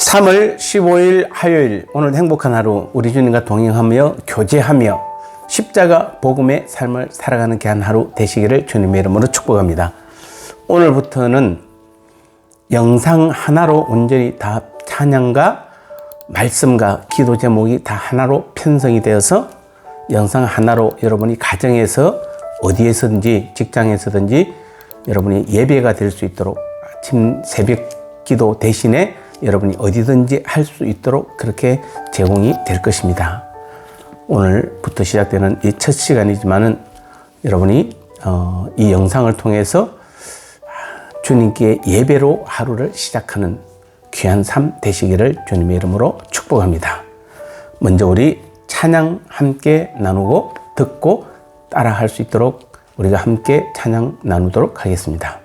3월 15일 화요일, 오늘 행복한 하루, 우리 주님과 동행하며 교제하며 십자가 복음의 삶을 살아가는 귀한 하루 되시기를 주님의 이름으로 축복합니다. 오늘부터는 영상 하나로 온전히 다 찬양과 말씀과 기도 제목이 다 하나로 편성이 되어서 영상 하나로 여러분이 가정에서 어디에서든지 직장에서든지 여러분이 예배가 될 수 있도록 아침 새벽 기도 대신에 여러분이 어디든지 할 수 있도록 그렇게 제공이 될 것입니다. 오늘부터 시작되는 이 첫 시간이지만은 여러분이 이 영상을 통해서 주님께 예배로 하루를 시작하는 귀한 삶 되시기를 주님의 이름으로 축복합니다. 먼저 우리 찬양 함께 나누고 듣고 따라 할 수 있도록 우리가 함께 찬양 나누도록 하겠습니다.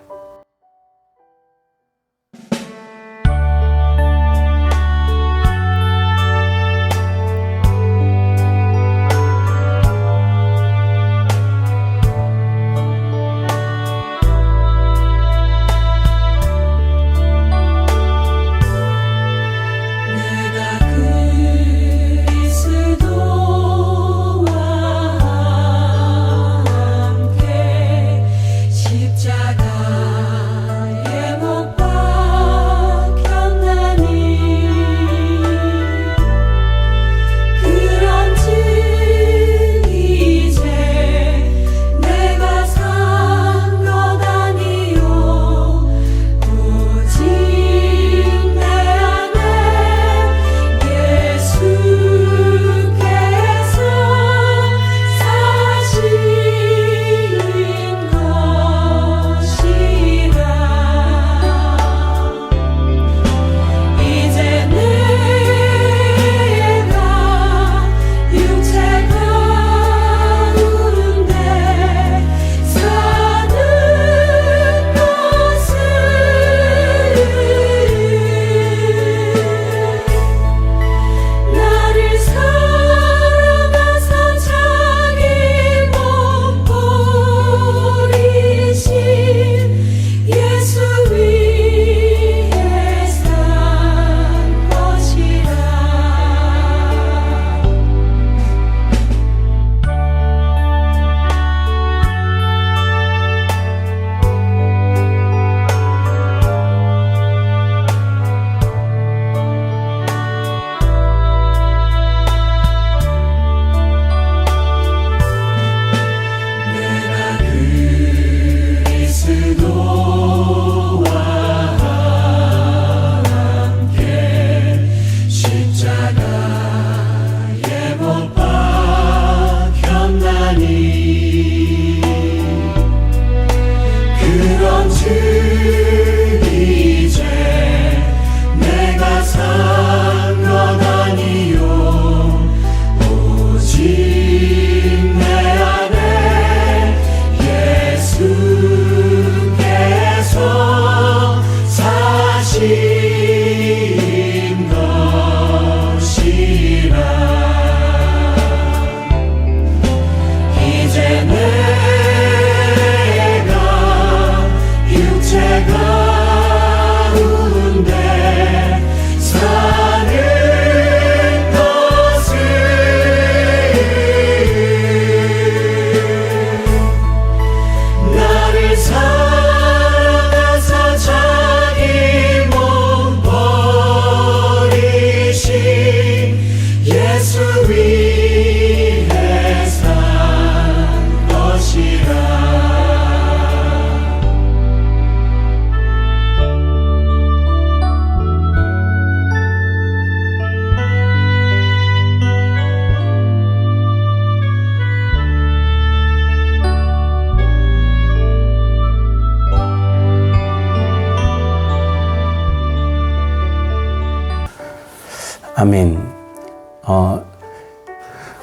아멘.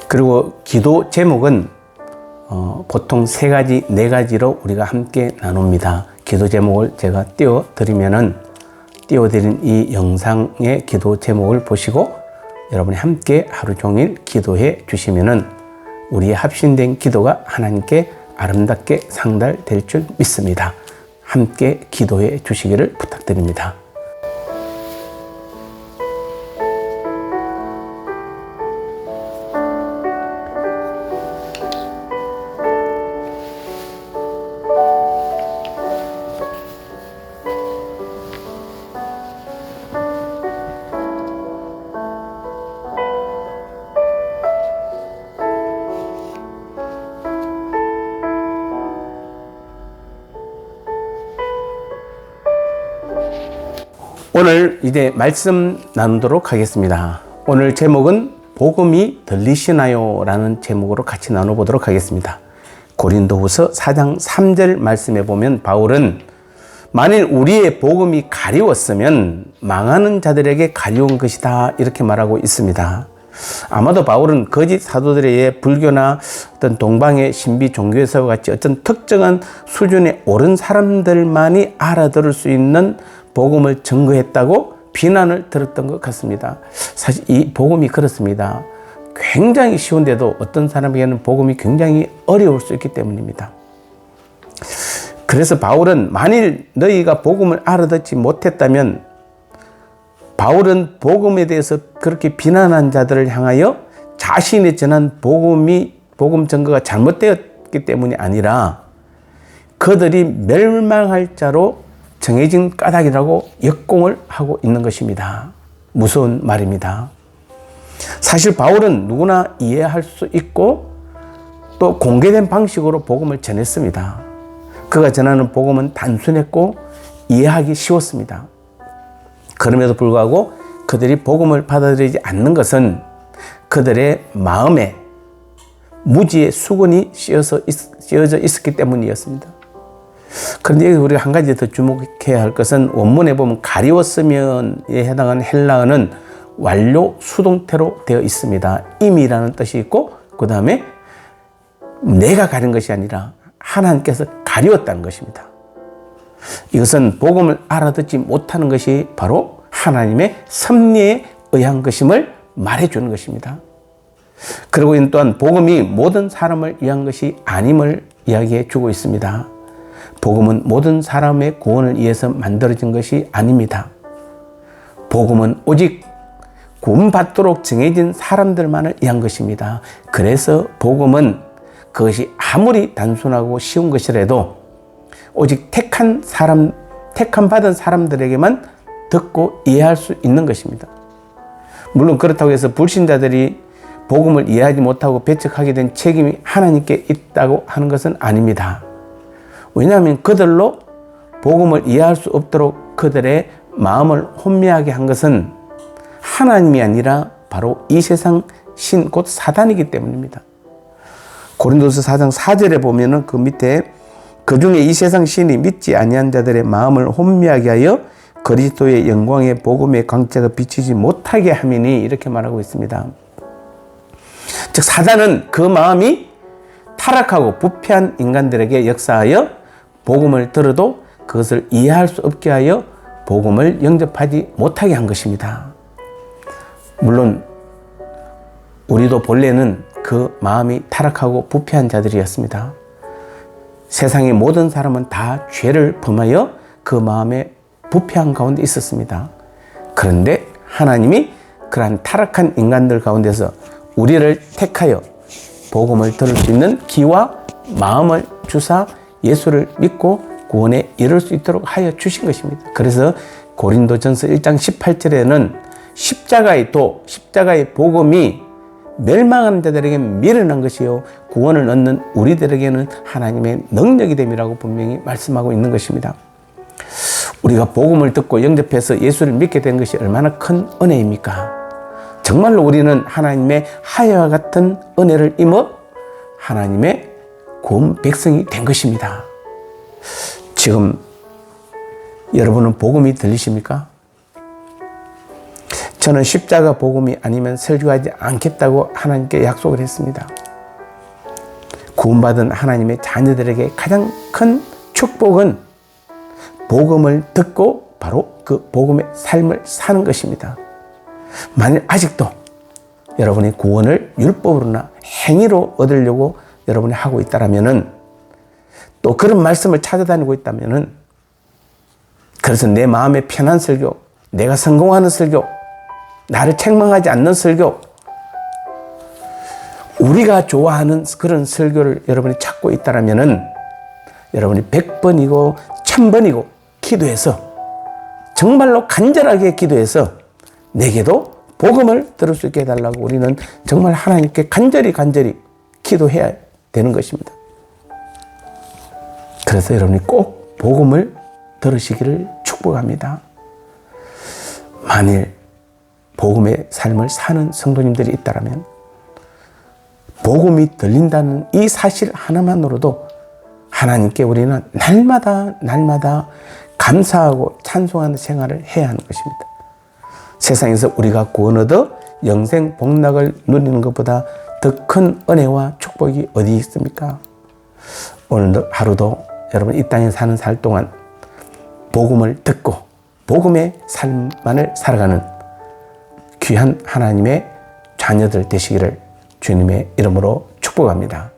그리고 기도 제목은 보통 세 가지, 네 가지로 우리가 함께 나눕니다. 기도 제목을 제가 띄워드리면은 띄워드린 이 영상의 기도 제목을 보시고 여러분이 함께 하루 종일 기도해 주시면은 우리의 합심된 기도가 하나님께 아름답게 상달될 줄 믿습니다. 함께 기도해 주시기를 부탁드립니다. 오늘 이제 말씀 나누도록 하겠습니다. 오늘 제목은 복음이 들리시나요? 라는 제목으로 같이 나눠보도록 하겠습니다. 고린도후서 4장 3절 말씀에 보면 바울은 만일 우리의 복음이 가리웠으면 망하는 자들에게 가리운 것이다 이렇게 말하고 있습니다. 아마도 바울은 거짓 사도들에 의해 불교나 어떤 동방의 신비 종교에서와 같이 어떤 특정한 수준에 오른 사람들만이 알아들을 수 있는 복음을 증거했다고 비난을 들었던 것 같습니다. 사실 이 복음이 그렇습니다. 굉장히 쉬운데도 어떤 사람에게는 복음이 굉장히 어려울 수 있기 때문입니다. 그래서 바울은 만일 너희가 복음을 알아듣지 못했다면 바울은 복음에 대해서 그렇게 비난한 자들을 향하여 자신이 전한 복음 증거가 잘못되었기 때문이 아니라 그들이 멸망할 자로 정해진 까닭이라고 역공을 하고 있는 것입니다. 무서운 말입니다. 사실 바울은 누구나 이해할 수 있고 또 공개된 방식으로 복음을 전했습니다. 그가 전하는 복음은 단순했고 이해하기 쉬웠습니다. 그럼에도 불구하고 그들이 복음을 받아들이지 않는 것은 그들의 마음에 무지의 수건이 씌어져 있었기 때문이었습니다. 그런데 여기 우리가 한 가지 더 주목해야 할 것은 원문에 보면 가리웠으면에 해당하는 헬라어는 완료 수동태로 되어 있습니다. 임이라는 뜻이 있고 그 다음에 내가 가린 것이 아니라 하나님께서 가리웠다는 것입니다. 이것은 복음을 알아듣지 못하는 것이 바로 하나님의 섭리에 의한 것임을 말해주는 것입니다. 그리고 이는 또한 복음이 모든 사람을 위한 것이 아님을 이야기해 주고 있습니다. 복음은 모든 사람의 구원을 위해서 만들어진 것이 아닙니다. 복음은 오직 구원받도록 정해진 사람들만을 위한 것입니다. 그래서 복음은 그것이 아무리 단순하고 쉬운 것이라도 오직 택한 받은 사람들에게만 듣고 이해할 수 있는 것입니다. 물론 그렇다고 해서 불신자들이 복음을 이해하지 못하고 배척하게 된 책임이 하나님께 있다고 하는 것은 아닙니다. 왜냐하면 그들로 복음을 이해할 수 없도록 그들의 마음을 혼미하게 한 것은 하나님이 아니라 바로 이 세상 신 곧 사단이기 때문입니다. 고린도서 4장 4절에 보면은 그 밑에 그 중에 이 세상 신이 믿지 아니한 자들의 마음을 혼미하게 하여 그리스도의 영광의 복음의 광채가 비치지 못하게 함이니 이렇게 말하고 있습니다. 즉 사단은 그 마음이 타락하고 부패한 인간들에게 역사하여 복음을 들어도 그것을 이해할 수 없게 하여 복음을 영접하지 못하게 한 것입니다. 물론 우리도 본래는 그 마음이 타락하고 부패한 자들이었습니다. 세상의 모든 사람은 다 죄를 범하여 그 마음에 부패한 가운데 있었습니다. 그런데 하나님이 그러한 타락한 인간들 가운데서 우리를 택하여 복음을 들을 수 있는 귀와 마음을 주사 예수를 믿고 구원에 이를 수 있도록 하여 주신 것입니다. 그래서 고린도전서 1장 18절에는 십자가의 복음이 멸망하는 자들에게 미련한 것이요 구원을 얻는 우리들에게는 하나님의 능력이 됨이라고 분명히 말씀하고 있는 것입니다. 우리가 복음을 듣고 영접해서 예수를 믿게 된 것이 얼마나 큰 은혜입니까? 정말로 우리는 하나님의 하야와 같은 은혜를 입어 하나님의 구원 백성이 된 것입니다. 지금 여러분은 복음이 들리십니까? 저는 십자가 복음이 아니면 설교하지 않겠다고 하나님께 약속을 했습니다. 구원받은 하나님의 자녀들에게 가장 큰 축복은 복음을 듣고 바로 그 복음의 삶을 사는 것입니다. 만일 아직도 여러분이 구원을 율법으로나 행위로 얻으려고 여러분이 하고 있다면은 또 그런 말씀을 찾아다니고 있다면은 그래서 내 마음에 편한 설교, 내가 성공하는 설교, 나를 책망하지 않는 설교, 우리가 좋아하는 그런 설교를 여러분이 찾고 있다면은 여러분이 100번이고 1000번이고 기도해서 정말로 간절하게 기도해서 내게도 복음을 들을 수 있게 해달라고 우리는 정말 하나님께 간절히 기도해야 되는 것입니다. 그래서 여러분이 꼭 복음을 들으시기를 축복합니다. 만일 복음의 삶을 사는 성도님들이 있다면 복음이 들린다는 이 사실 하나만으로도 하나님께 우리는 날마다 감사하고 찬송하는 생활을 해야 하는 것입니다. 세상에서 우리가 구원 얻어 영생 복락을 누리는 것보다 더 큰 은혜와 축복이 어디 있습니까? 오늘 하루도 여러분 이 땅에 사는 살 동안 복음을 듣고 복음의 삶만을 살아가는 귀한 하나님의 자녀들 되시기를 주님의 이름으로 축복합니다.